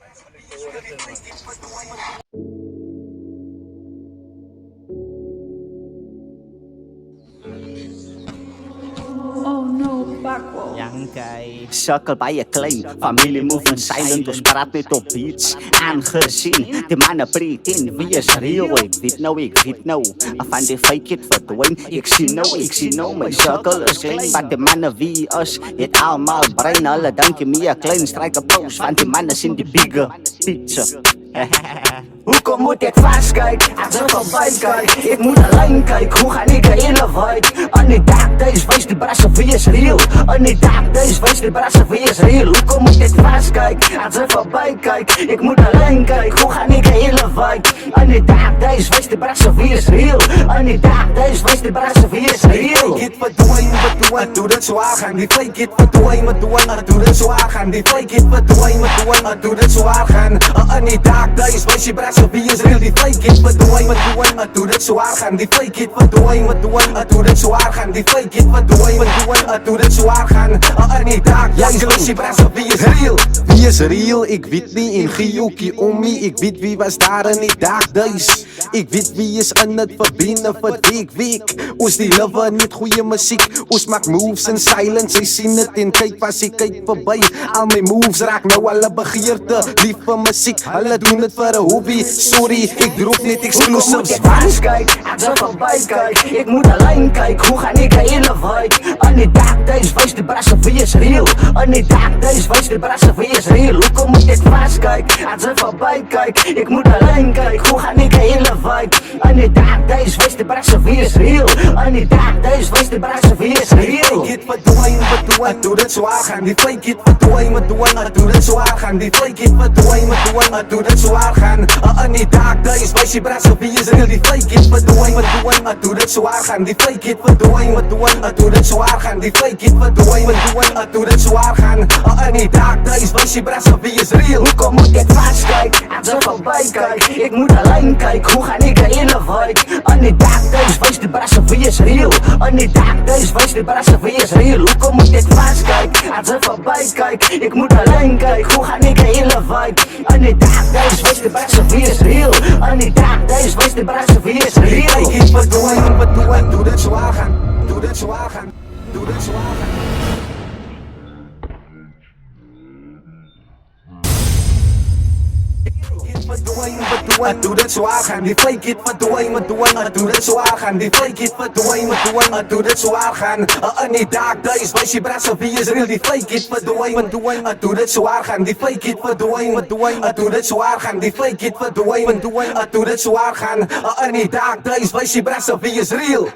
Oh no, backward. Young guy. Circle by a klein familie movement silent. Ons praat net op beats aangezien die mannen pretend wie is real. Ik weet nou van die fake it verdwijn. Ik zie nou my circle is klein, maar die mannen wie is het allemaal brein. Alle dank je meer klein strike pauze, want die mannen zijn die bigger pizza. Hoekom moet ik vastkyk, als ik voorbij kijk? Ik moet alleen kijken, hoe ga ik de hele wijk? Aan die dark days wees die brassen wie is real. Aan die dark days wees die brassen wie is real. Hoekom moet ik vastkyk, als ik voorbij kijk? Ik moet alleen kijken, hoe ga ik de hele wijk? Aan die dark days wees die brassen wie is real. Aan die dark days wees die brassen wie is real. Fake it verdwijn, doe dat zwaar gaan. Die fake it verdwijn, doe dat zwaar gaan. Die fake it verdwijn, doe dat zwaar gaan. Aan die dark days wees die brassen wie is real. Die fake it verdwijn, doe dat zwaar gaan. Die fake it verdwijn, doe dat zwaar gaan. Die fake it verdwijn, doe dat zwaar gaan. Aan die dark days wees die brassen wie is real. Wie is real? Ik weet niet in Giokie Omi. Ik weet wie was daar in die dark days. Ik weet wie is in het verbinden vir week. Ons die lover net goeie muziek. Ons maak moves in silence. Sy sien het en kyk pas sy kyk voorbij. Al my moves raak nou alle begeerte. Lief vir muziek, hulle doen het vir 'n hobby. Sorry, ek drop net exclusives. Moet ik vastkyk, als ik voorbij kijk? Ik moet alleen kijken, hoe ga ik de hele wijk? Aan die dark days wees die brassen wie is real. Aan die dark days wees die brassen wie is real. Hoekom moet ik vastkyk, als ik voorbij kijk? Ik moet alleen kijken, hoe ga ik de hele wijk? Aan die dark days wees die brassen wie is real. Aan die dark days wees die brassen wie is real. Fake it verdwijn, doe dat zwaar gaan. Die fake it verdwijn, doe dat zwaar gaan. Die fake it verdwijn, doe dat zwaar gaan. Aan die dark days wees die brassen wie is real. Die fake it verdwijn, doe dat zwaar gaan. Die fake it verdwijn, doe dat zwaar gaan. Die fake it verdwijn, doe dat zwaar gaan. Aan die dark days wees die brassen wie is real. Hoekom moet ik vastkyk, als ik voorbij kijk? Ik moet alleen kijken, hoe ga ik de hele wijk? Aan die dark days wees die brassen wie is real. Aan die dark days wees die brassen wie is real. Hoekom moet ik vastkyk, als ik voorbij kijk? Ik moet alleen kijken, hoe ga ik de hele wijk? Aan die dark days wees die brassen wie is real. Aan die dark days wees die brassen wie is real. Fake it verdwijn, doe dat zwaar gaan. Doe dat zwaar gaan. Doe dat zwaar gaan. Doe dat zwaar gaan. Die fake it verdwijn, doe dat zwaar gaan. Die fake it verdwijn, doe dat zwaar gaan. In die dark days wees die brassen wie is real. Die fake it verdwijn, doe dat zwaar gaan. Die fake it verdwijn, doe dat zwaar gaan. Die fake it verdwijn, doe dat zwaar gaan. In die dark days wees die brassen wie is real.